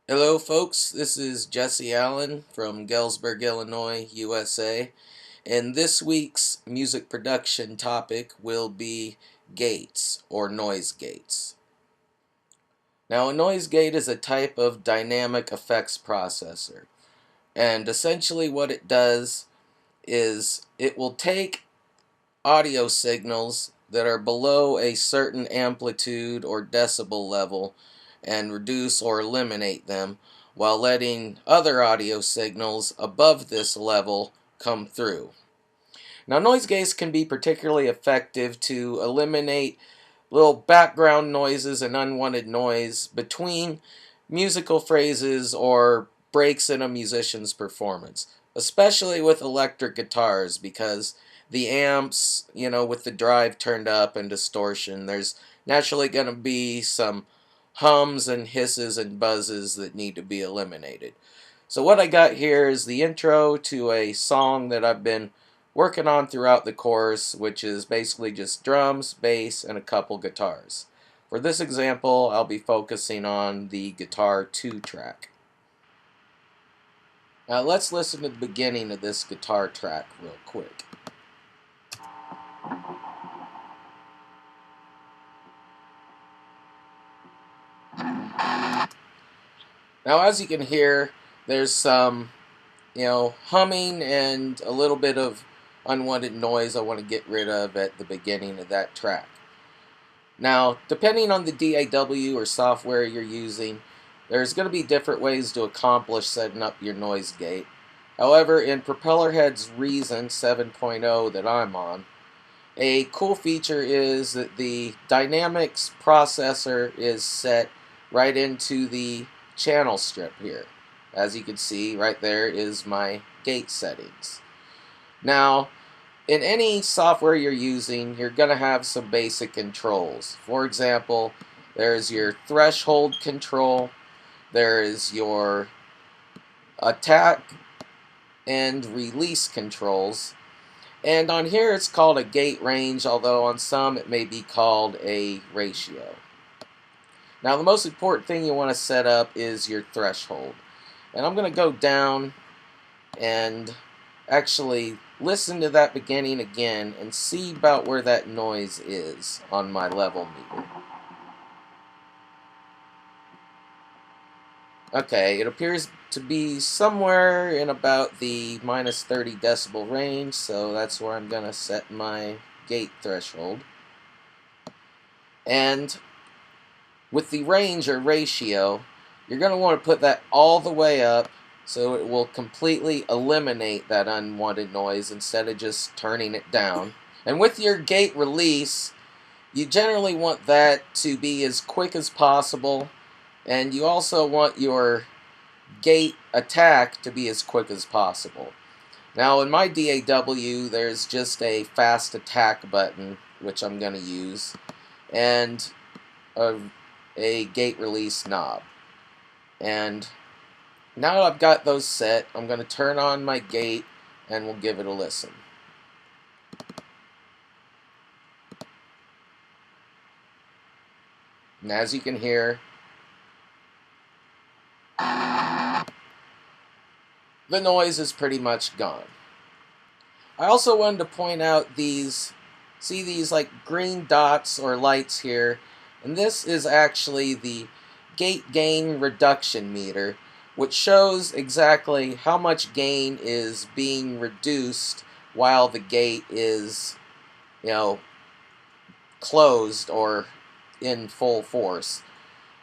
Hello, folks. This is Jesse Allen from Galesburg, Illinois, USA. And this week's music production topic will be gates or noise gates. Now, a noise gate is a type of dynamic effects processor. And essentially, what it does is it will take audio signals that are below a certain amplitude or decibel level and reduce or eliminate them while letting other audio signals above this level come through. Now, noise gates can be particularly effective to eliminate little background noises and unwanted noise between musical phrases or breaks in a musician's performance, especially with electric guitars because the amps, with the drive turned up and distortion, there's naturally going to be some hums and hisses and buzzes that need to be eliminated. So what I got here is the intro to a song that I've been working on throughout the course, which is basically just drums, bass, and a couple guitars. For this example, I'll be focusing on the guitar 2 track. Now let's listen to the beginning of this guitar track real quick. Now as you can hear, there's some, humming and a little bit of unwanted noise I want to get rid of at the beginning of that track. Now, depending on the DAW or software you're using, there's going to be different ways to accomplish setting up your noise gate. However, in Propellerhead's Reason 7.0 that I'm on, a cool feature is that the dynamics processor is set right into the channel strip here. As you can see, right there is my gate settings. Now, in any software you're using, you're going to have some basic controls. For example, there's your threshold control, there is your attack and release controls, and on here it's called a gate range, although on some it may be called a ratio. Now the most important thing you want to set up is your threshold. And I'm going to go down and actually listen to that beginning again and see about where that noise is on my level meter. Okay, it appears to be somewhere in about the minus 30 decibel range, so that's where I'm going to set my gate threshold. And with the range or ratio, you're going to want to put that all the way up so it will completely eliminate that unwanted noise instead of just turning it down. And with your gate release, you generally want that to be as quick as possible, and you also want your gate attack to be as quick as possible. Now in my DAW, there's just a fast attack button, which I'm going to use, and a gate release knob. And now that I've got those set, I'm going to turn on my gate and we'll give it a listen. And as you can hear, the noise is pretty much gone. I also wanted to point out these like green dots or lights here, and this is actually the gate gain reduction meter, which shows exactly how much gain is being reduced while the gate is, closed or in full force.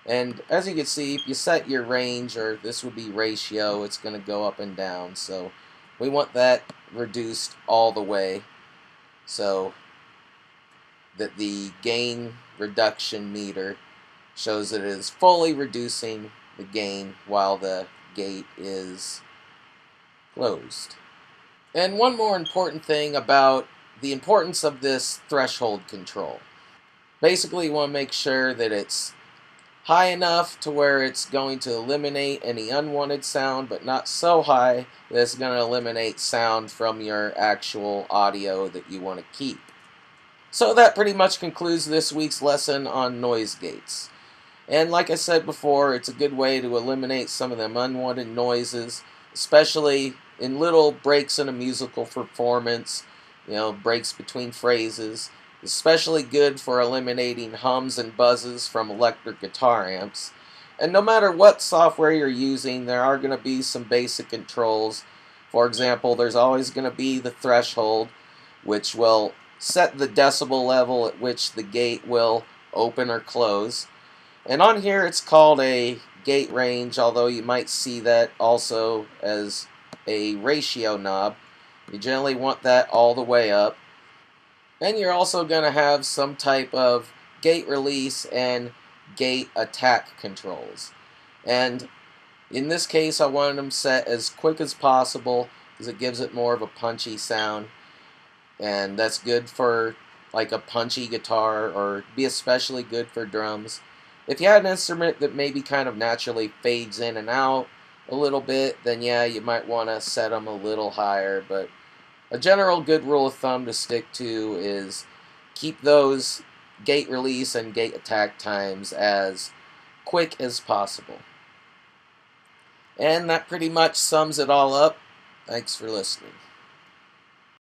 And as you can see, if you set your range, or this would be ratio, it's going to go up and down. So we want that reduced all the way so that the gain reduction meter shows that it is fully reducing the gain while the gate is closed. And one more important thing about the importance of this threshold control. Basically, you want to make sure that it's high enough to where it's going to eliminate any unwanted sound, but not so high that it's going to eliminate sound from your actual audio that you want to keep. So that pretty much concludes this week's lesson on noise gates. And like I said before, it's a good way to eliminate some of them unwanted noises, especially in little breaks in a musical performance, breaks between phrases. Especially good for eliminating hums and buzzes from electric guitar amps. And no matter what software you're using, there are going to be some basic controls. For example, there's always going to be the threshold, which will set the decibel level at which the gate will open or close. And on here it's called a gate range, although you might see that also as a ratio knob. You generally want that all the way up. And you're also going to have some type of gate release and gate attack controls. And in this case, I wanted them set as quick as possible because it gives it more of a punchy sound. And that's good for like a punchy guitar, or be especially good for drums. If you had an instrument that maybe kind of naturally fades in and out a little bit, then yeah, you might want to set them a little higher. But a general good rule of thumb to stick to is keep those gate release and gate attack times as quick as possible. And that pretty much sums it all up. Thanks for listening.